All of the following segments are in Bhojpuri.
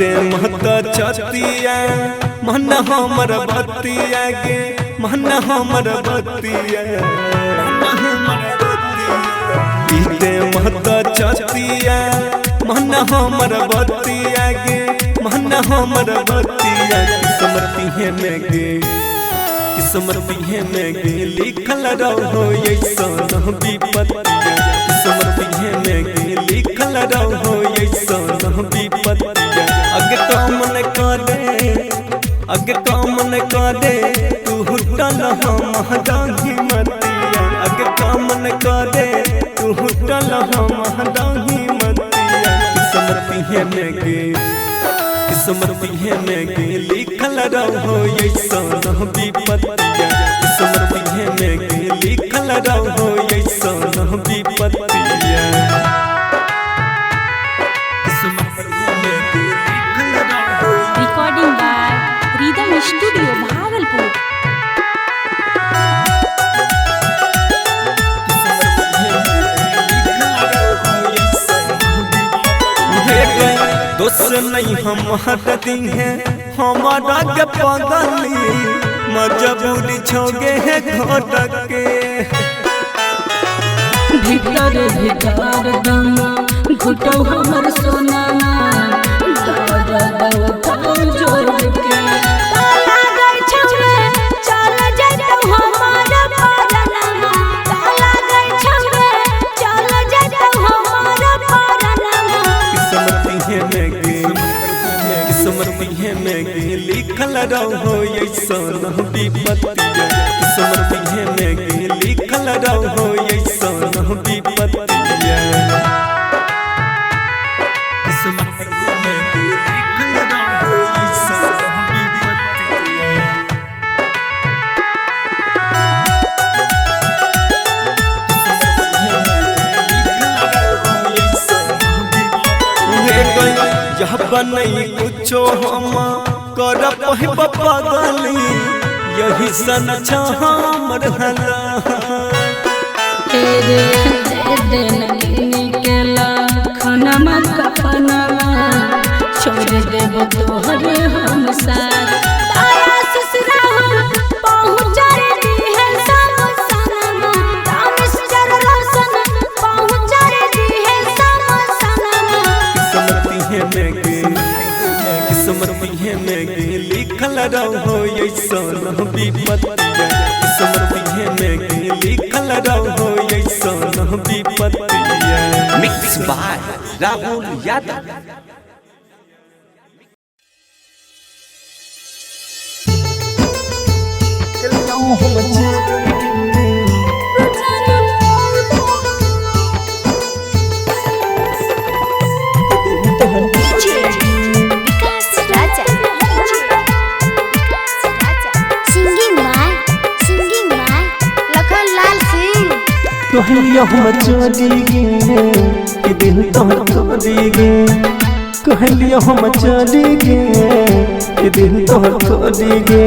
बीते महत छतिया मन हमर बतिया गे मन हमर बतिया बीते महत छतिया मन हमर बतिया गे मन हमर बतिया किस्मती में गे किस्मती में गे लिखल रहो ऐसन विपत्तिया किस्मती में गे लिखल रहो ऐसन विपत्तिया अगे कामन करे तू हुटल हम दाही मतिया अगे कामन करे तू हुटल हम दाही मतिया किस्मती में गे लिखल रहो ऐसन विपत्तिया किस्मती में गे लिखल रहो ऐसन विपत्तिया recording by rhythm studio Bhagalpur. दोस्त नहीं हम हटती हैं हमारा के पगली मजबूरी छोगे है घोटक के भीतर भीतर दम घुटो हमर सोना जोर के ताला गई छौरे चल जइतौ हमार परनमा ताला गई छौरे चल जइतौ हमार परनमा किस्मती में गे लिखल रहो ऐसन विपत्तिया किस्मती में गे लिखल रहो ऐसन विपत्तिया किस्मती में गे लिखल रहो ऐसन विपत्तिया यह बनई कुछो हम कर पगली यही सन हमर हला तेरे दे निकला खनमा कफनमा छोड़ देब तोहरे हम साथ तारा ससुरा पहुँच रे है सब सनमा रामेश जर रोशन पहुँच रे है सब सनमा किस्मती में गे लिखल रहो ऐसन विपत्तिया किस्मती में गे लिखल रहो ऐसन विपत्तिया मिक्स बाय राहुल यादव। कहलियो हम चोरी गे कि दिल तोहर तोरी गे कहलियो हम चोरी गे कि दिल तोहर तोरी गे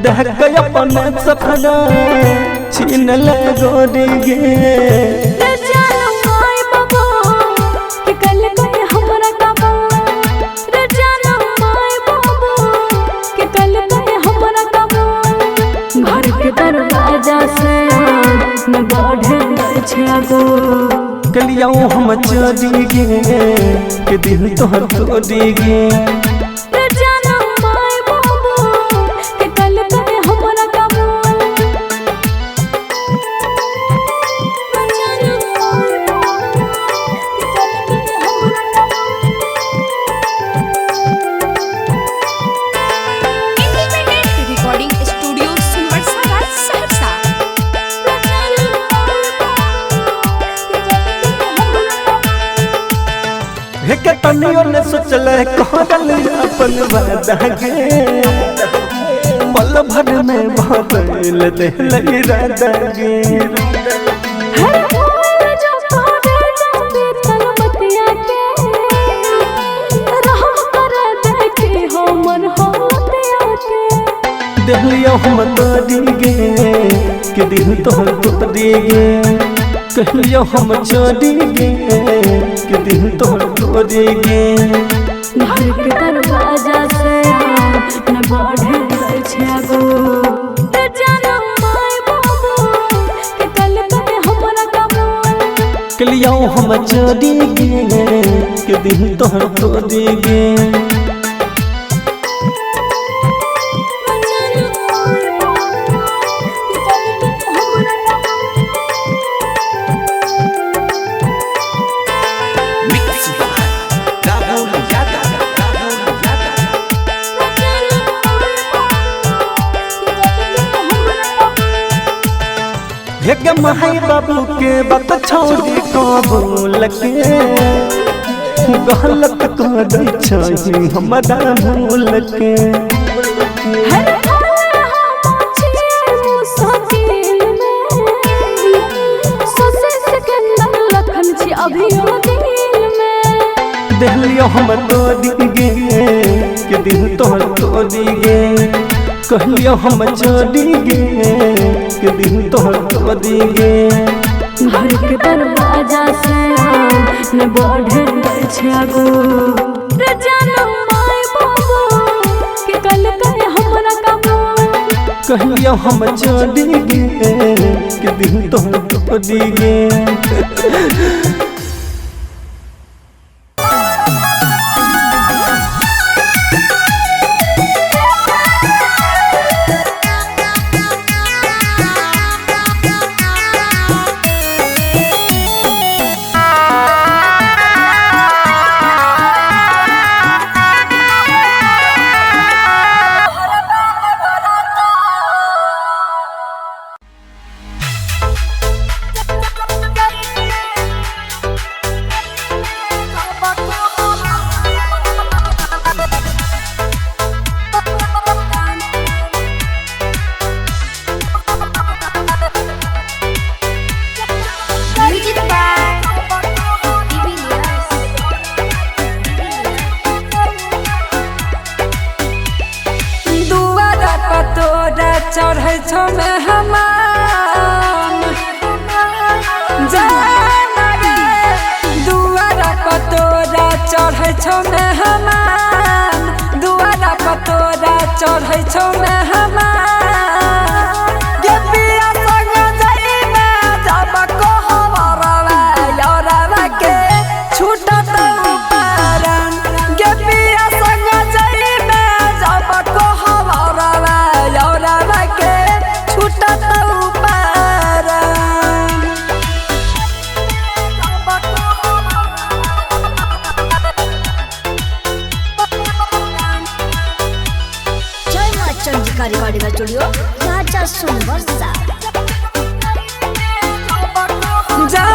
देख के अपन सपना छीन ले गोरी गे दरवाजा से न बढ़े कलियो हम चोरी गे कि दिल तोहर तोरी गे तनियो ने सोचल कहल अपन वादा गे पल भर में बदल दिल इरादा गे दिलियो हम तोरी गे कि दिल तोहर तोरी गे कहलियो हम चोरी गे कि दिल तोहर तोरी गे घर के दरवाजा से न बढ़े गई छे गो ते जानो माय बाबू के कल कते हमरा कमो के लियो हम चोरी गे के दिल तोहर तोड़ी गे एक माई बाबू के बात छोड़ी कबूल के गलत कर छी हमरा भूल के हर पल हम छिए मुश्किल में सोचे सिकंदर लखन छी अभी दिल में देहलियो हम तोड़ी गे के दिल तोहर तोड़ी गे कहलियो हम चोरी गे के दिल तोहर तोड़ी गे घर के दरवाजा से न बढ़े गई छे गो रे जानो माय बाबू के कल कते हमरा कमो कहलियो हम चोरी गे के दिल तोहर तोड़ी गे चढ़ै छौ में हमान जाना रे दुआरा पतोरा चढ़ै छौ में हमान दुआरा पतोरा चढ़ै छौ में हमान गे पिया संग जाइबे जब कहबरवा यौरवा के छूटत पारन गे पिया संग जाइबे जब कहबरवा यौरवा के छूटत पारन जय मां चंद्रिका रिकॉर्डिंग स्टूडियो राजा सुनबरसा जा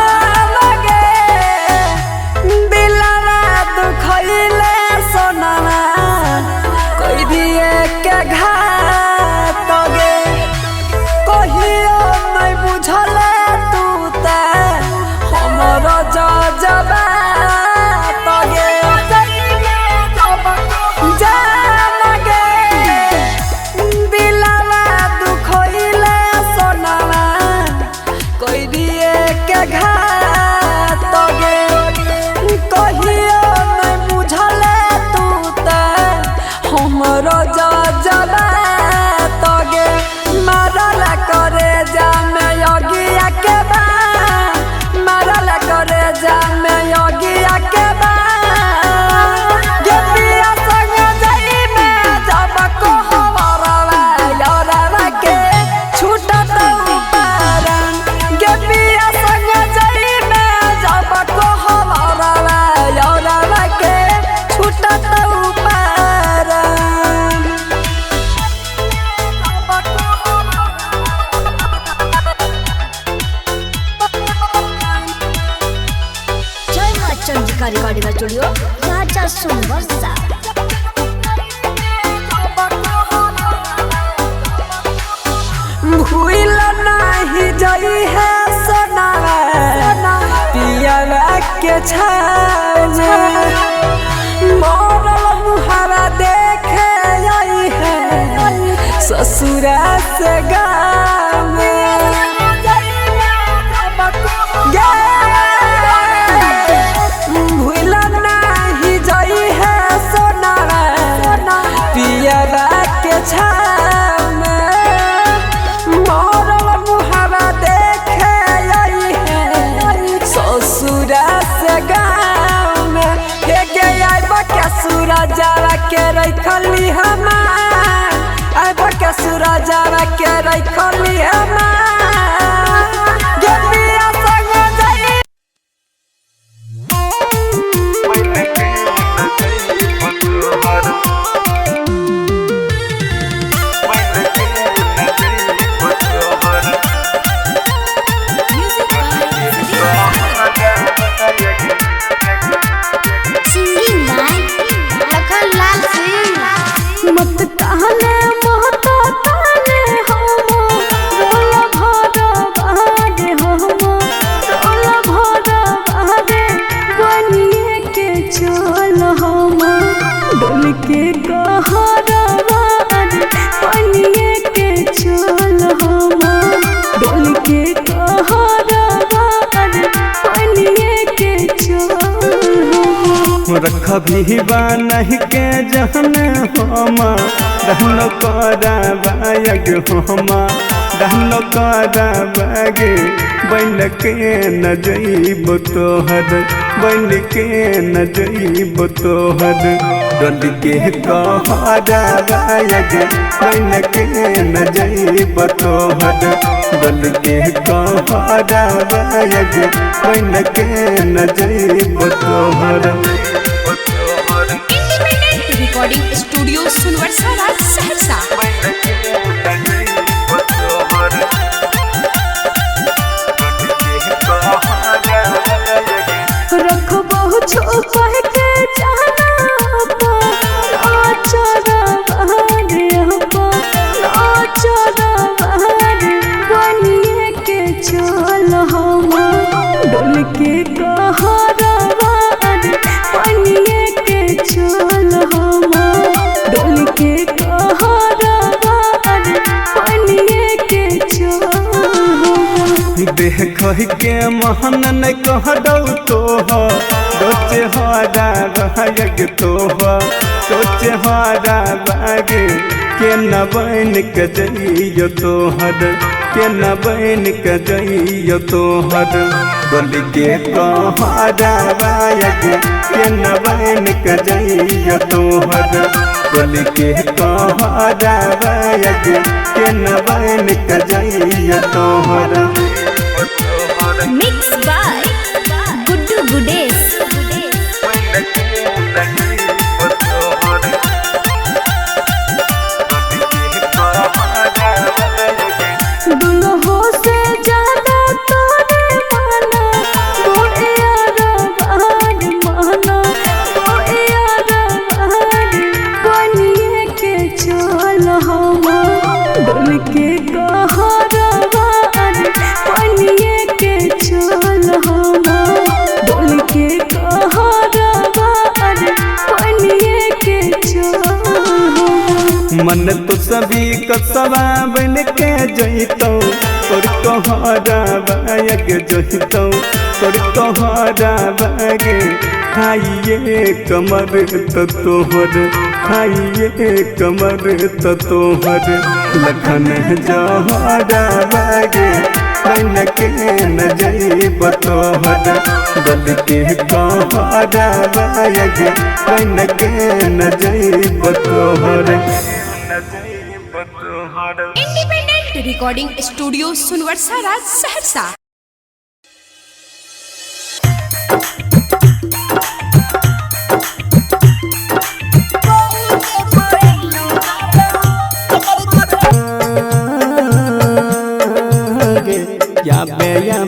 लगे दिलवा दुखइले सोनावा कोई दिए के घात गे कहियो नहीं बुझले तू ते हमर जजबा तगे जा लगे दिलवा दुखइले सोनावा कोई दिए के घात गे कहियो नहीं बुझले तू ते हमर जजबा तगे मारल करे जा में योगिया के बा मारल करे जा में योगिया के बा गे पिया संग जाइबे जब कहबरवा यौरवा के छूटत पारन गे पिया संग जाइबे जब कहबरवा यौरवा के छूटत पारन जय मां चंद्रिका रिकॉर्डिंग स्टूडियो राजा सुनबरसा भूल नहीं जई है सोनावा पियावा के छाने मोरल मुहावा देखे आई है ससुरा से गाँव भूल नहीं जई है सूरजावा के रखली हमार अब के सूरजावा के रखली हमार गेलिया संग जाई मत कहले मत कहले हम रोला भरा बागे हम रोला भरा बागे बनिए के चल हम डोल के कहरा बागे बनिए के चल हम डोल के कहरा बागे बनिए के चल हम रख भी नहीं के जहन हम रहनो करा बायग हम रहनो करा बागे बन के न जइब तोहर बन के न जइब तोहर डल के कहरा बायग बन के न जइब तोहर डल के कहरा बायग बन के न जइब तोहर रिकॉर्डिंग स्टूडियो सुनवर्षा राज सहरसा रखबहु छुपा के जाना आचरा बहारे आचरा बहारे बनिए के चल हम डोल के कहरा बहारे बनिए के चल हम डोल के कहरा बहारे बनिए के चल देख के महन न कह दौ तोह सोचे हरा बाग तोह सोचे हरा बागे के न बन के जइयो तोहर के न बन के जइयो तोहर डोल के कहरा बाग के न बन के जइयो तोहर डोल के कहरा बाग के न बन के जइयो तोहर मिक्स बाय गुड्डू गुडेश दुल्हो से ज्यादा तोरे माना यार बहार माना यार बहार बनिए के चल हम डोल के कहरा बहार बनिए के चल हम डोल के कहरा बहार बनिए के चल मन तो सभी कसवा बन के जइतौ तोर कहरा बाग जइतौ तोर कहरा बाग खाइए कमर तो तोहर खाइए कमर तो तोहर लखन जहरा बाग बन के न जइब तोहर डल के कहरा बाग बन के न जइब तोहर इंडिपेंडेंट रिकॉर्डिंग स्टूडियो सुनवर्षा राज सहरसा या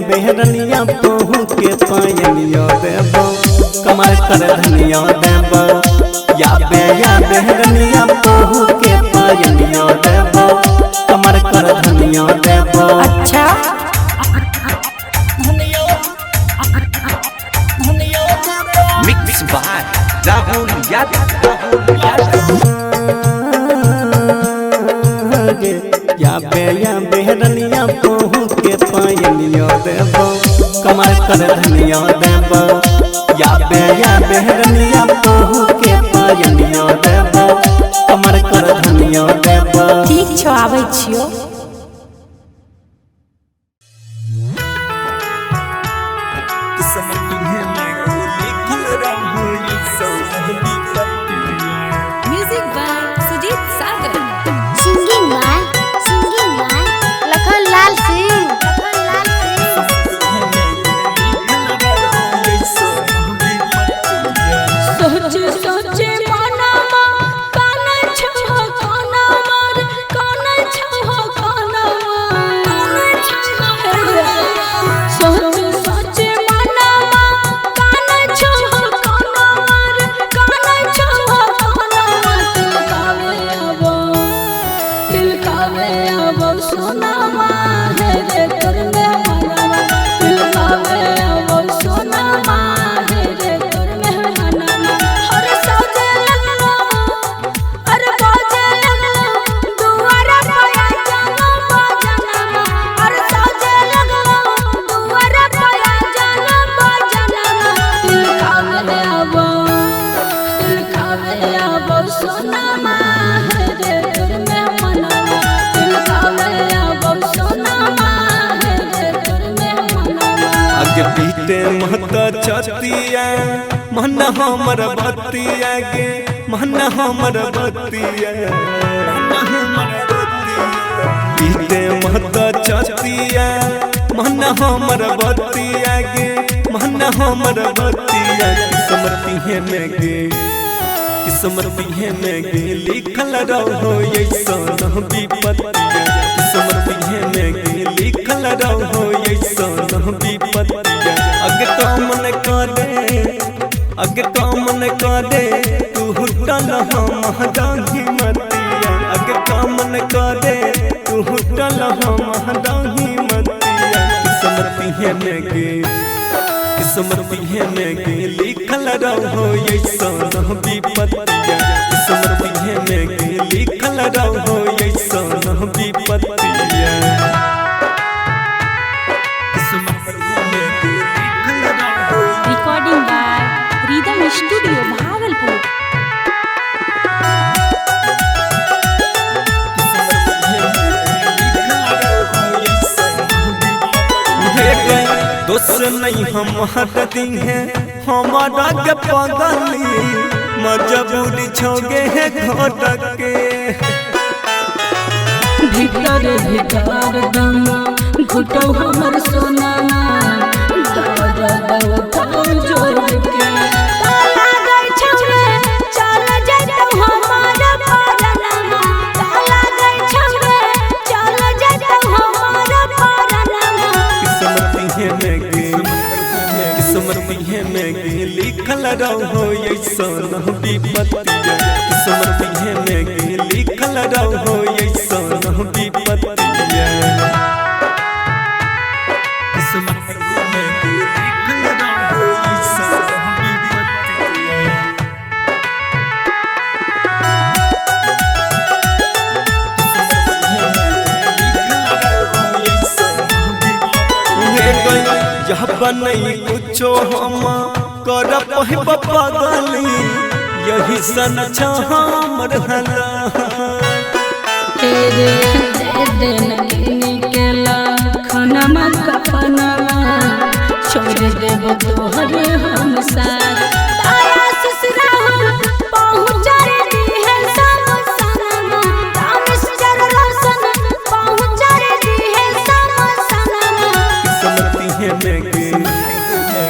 बेहरनिया पहू के पायनिया देबो कमर कर धनिया देबो या बेहरनिया पहू के पायनिया देबो कमर कर धनिया देबो अच्छा मिक्स बाय राहुल यादव या बेहरनिया पहू के पायनिया देबो कमर कर धनिया देबो या बेहरनिया पहू के पायनिया देबो कमर कर धनिया देबो ठीक छो आबै छियो समझ में लिखल रंग सौ मन हमर बतिया गे मन हमर बतिया पीते मत चतिया मन हमर बतिया गे मन हमर बतिया किस्मती में गे किस्मती में गे लिखल रहो ऐसन विपत्तिया किस्मती में गे लिखल रहो ऐसन विपत्तिया अगे तो मन करे तू हुटल हम डांगी मतिया अगे तो मन करे तू हुटल हम डांगी मतिया किस्मती में गे किस्मती में गे लिखल रहो ऐसन विपत्तिया किस्मती में गे लिखल रहो ऐसन विपत्तिया recording by rhythm studio Bhagalpur. दोस्त नहीं हम हटती हैं हमारा के पगली मजबूरी छोगे है घोटक के भीतर भीतर दम घुटो हमर सोना जोर के ताला गई छौरे चल जइतौ हमार परनमा ताला गई छौरे चल जइतौ हमार परनमा किस्मती में गे लिखल रहो ऐसन विपत्तिया किस्मती में गे लिखल रहो ऐसन विपत्तिया किस्मती में गे लिखल रहो ऐसन विपत्तिया जब नहीं कुछो हम कर पगली यही सन हमर हला तेरे दे निकला खनमा कपनमा छोड़ देब तोहर हम साथ तारा ससुरा पहुँच रे दिहे सब सनमा रामेश जर रोशन पहुँच रे दिहे सब सनमा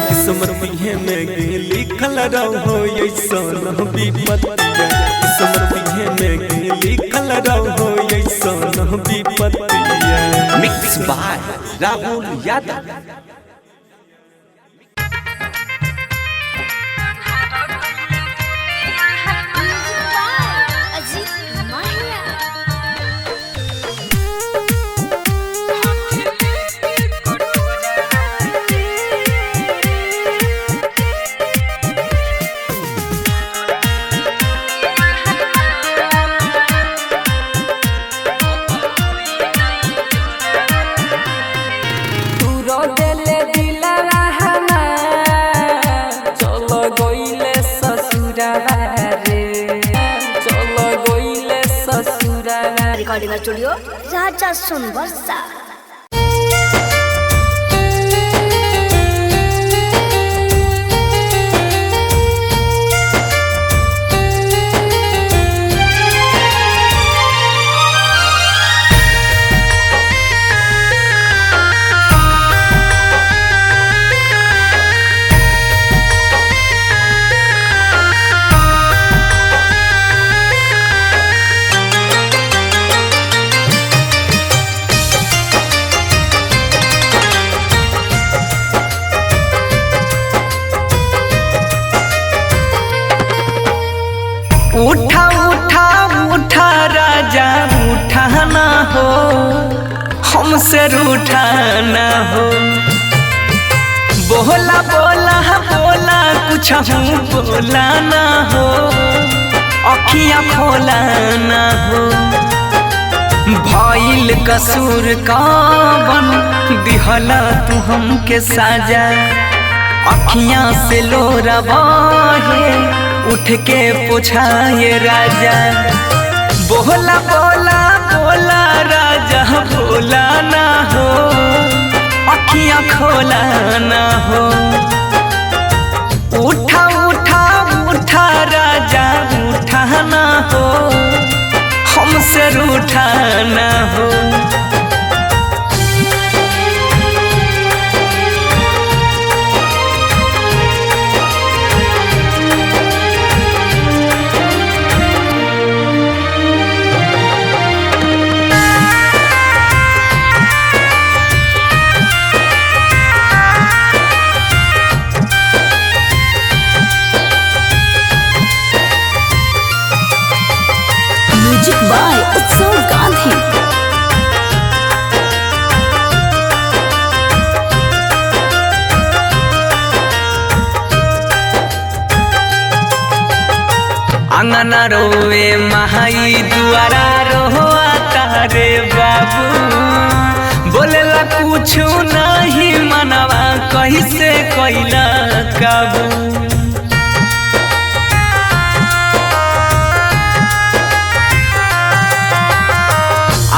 किस्मती में गे लिखल रहो ऐसन विपत्तिया किस्मती में गे लिखल रहो ऐसन विपत्तिया मिक्स बाय राहुल यादव। अजीत माहिया रिकॉर्डिंग स्टूडियो राजा सोनबरसा। उठा उठा उठा राजा उठाना हो हमसे रूठाना हो बोला बोला बोला कुछ बोला ना हो अखियाँ खोला ना हो भइल कसूर कवन दिहला तू हमके साजा अखियाँ से लोरा बहे उठ के पूछाए राजा बोला बोला बोला राजा बोला ना हो अखियाँ खोला ना हो उठ ना हो। म्यूजिक बाय उत्सव गांधी। अंगना रोवे महाई दुआरा रोआ तारे बाबू, बोलेला कुछ नहीं मनवा कैसे कैला काबू।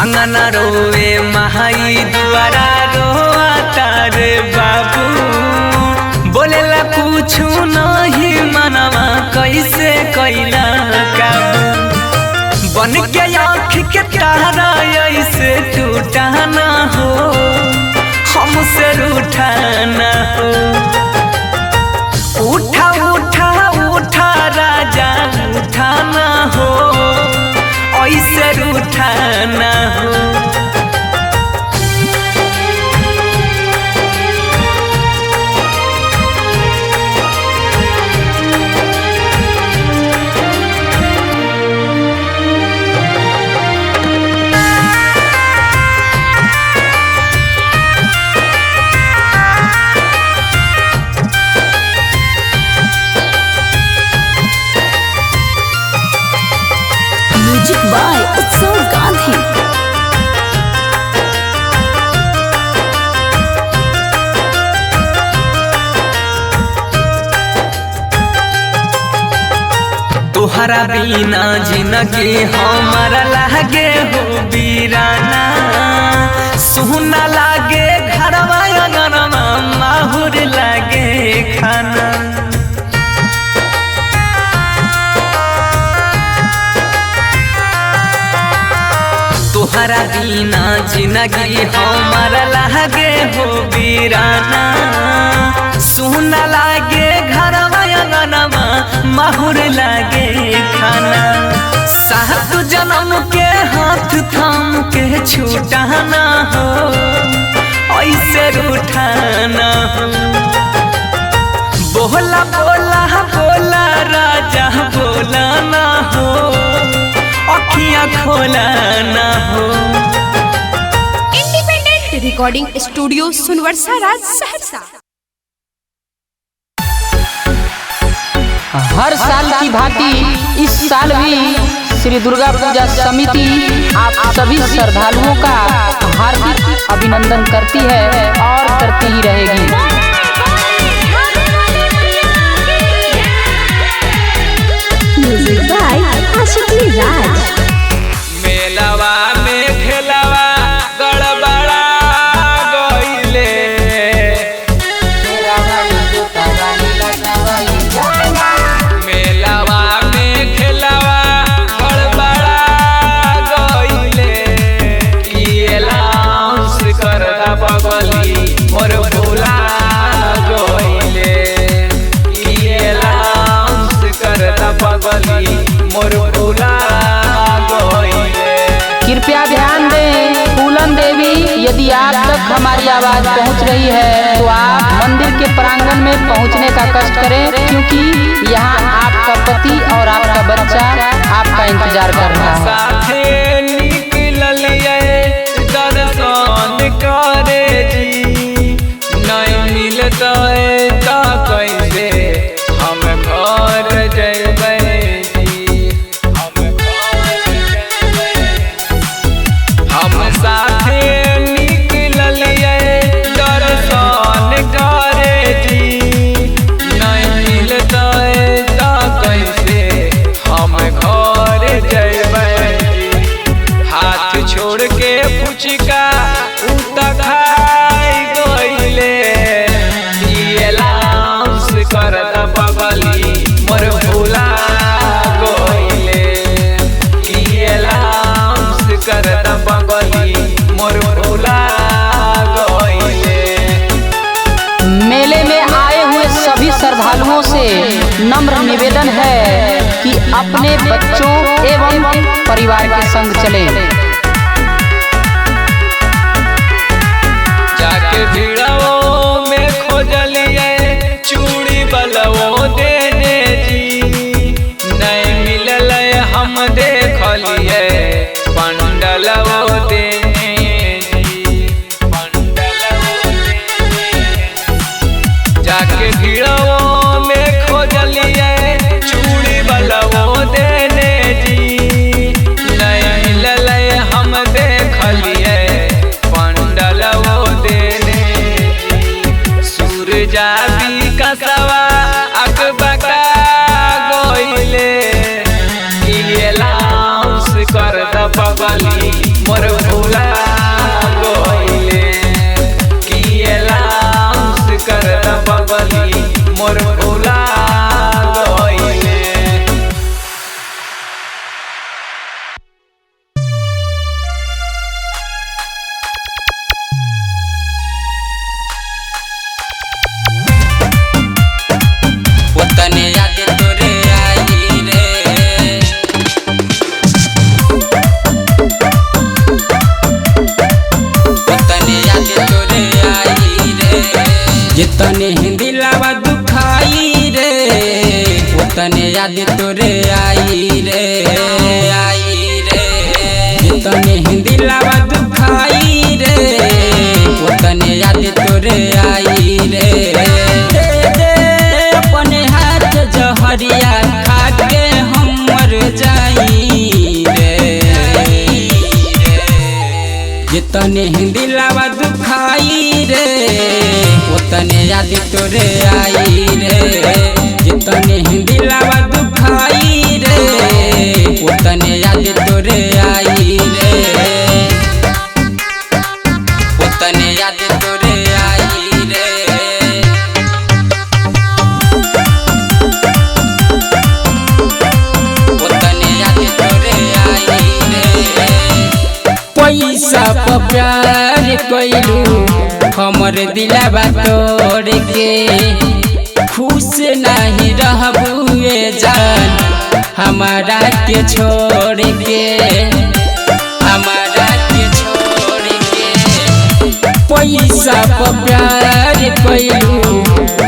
अंगना रोवे महाई दुआरा रोआ तारे बाबू, बोलेला कुछ नहीं मनवा कैसे कैला काबू। बन के आँख के तारा ऐसे टूटा ना हो, हमसे रूठा ना हो। उठा उठा उठा राजा उठा ना हो, ऐसे रूठा ना हो। म्यूजिक बाय उत्सव गांधी। तोहरा बिना जिंदगी हमारा लागे हो बीराना, सुना लागे घरवा अंगनवा माहुर लागे खाना। तोहरा बिना जिंदगी हमारा लागे हो बीराना, सुना लागे घरवा अंगनवा माहुर लागे खाना। सात जन्म के हाथ थाम के छूटा ना हो, ऐसे रूठा ना हो। बोला बोला बोला राजा बोला ना हो, अखियाँ खोला ना हो। इंडिपेंडेंट रिकॉर्डिंग स्टूडियो सुनवर्सा राज सहरसा। हर साल की भांति इस साल भी श्री दुर्गा पूजा समिति आप सभी श्रद्धालुओं का हार्दिक अभिनंदन करती है और करती ही रहेगी। म्यूजिक बाय आशिकी राज। मेलवा में खेलवा गड़बड़ा गइले, मेलवा में खेलवा गड़बड़ा गइले। लाउंस करदा बगली मोर भूला गइले, लाउंस करदा बगली मोर भूला गइले। कृपया ध्यान दें फूलन देवी, यदि आप तक हमारी आवाज पहुंच रही है तो आप मंदिर के प्रांगण में पहुंचने का कष्ट करें, क्योंकि यहाँ आपका पति और आपका बच्चा आपका इंतजार कर रहा है। साथे निकलिए दर्शन करे जी, नहीं मिलता तो कैसे हम घर जइबै जी, हम साथे निकलिए दर्शन करे जी, नहीं मिलता नम्र निवेदन है कि अपने बच्चों एवं परिवार के संग चलें। जाके भिड़ाओ में खोजलिए चूड़ी बलवो देने जी, नहीं मिलल हम देखलिए पंडलवो देने जी, पंडलवो देने। जाके भिड़ाओ में खोजलिए चूड़ी बलवो देने जी, नहीं मिलल हम देखलिए पंडलवो देने जी। सूरजा भी कसवा अकबका गोइले, ये लाउंस कर द बगली मोर भूला गोइले, ये लाउंस कर द बगली मोर भूला गोइले। तने याद तोरे आई रे, तने याद तोरे आई रे, जितने हिंदी लावा दुखाई रे, तने याद तोरे आई रे, आई रे, जितने हिंदी लावा दुखाई रे, तने याद तोरे आई रे। जहरिया खाके हम मर जाई रे, जितने हिंदी लावा दुखाई रे, उतने याद तोरे आई रे, जितने हिंदी लावा दुखाई रे, उतने याद तोरे आई रे, उतने याद तोरे आई रे। पैसा पर प्यार कैलू हमर दिलवा तोड़ के, खुश नहीं रहबुए जान हमारा के छोड़ के, हमारा के छोड़ के। पैसा पर प्यार कैलू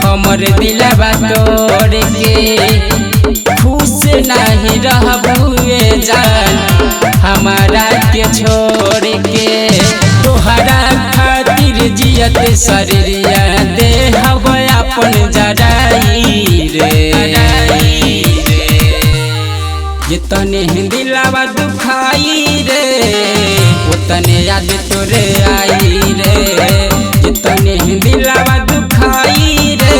हमर दिलवा तोड़ के, खुश नहीं रहबुए जान हमारा के छोड़ के। तोहरा खातिर जियत शरीरिया दे हवा अपन जराई रे, जितने हिंदी लावा दुखाई रे, उतने याद तोरे आई रे, जितने हिंदी लावा दुखाई रे,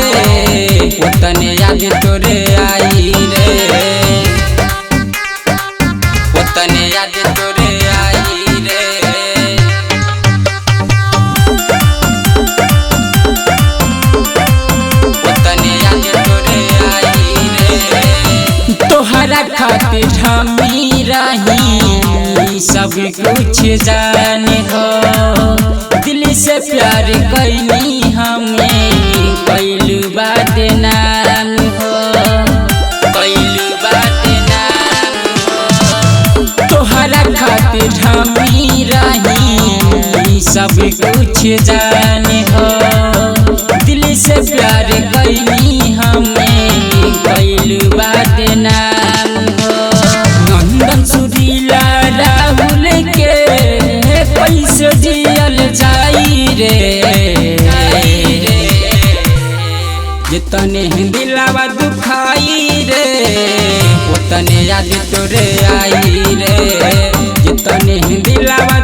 उतने याद तोरे आई रे, उतने याद तोरे आई रे। उतने याद तोरे आई रे। तोहरा खातिर हमी रही सब कुछ जाने हो, दिल से प्यार कैली हमें कैलू बात नाम हो, कैलू बात नाम हो। तोहरा खातिर हमी रही सब कुछ जाने हो, दिल से प्यार कैली हमें कैलू बात नाम हो। नंदन सुरीला राहुल के कैसे जियल जाई रे, जितने हिंदी लावा दुखाई रे, उतने याद तोरे आई रे, जितने हिंदी लावा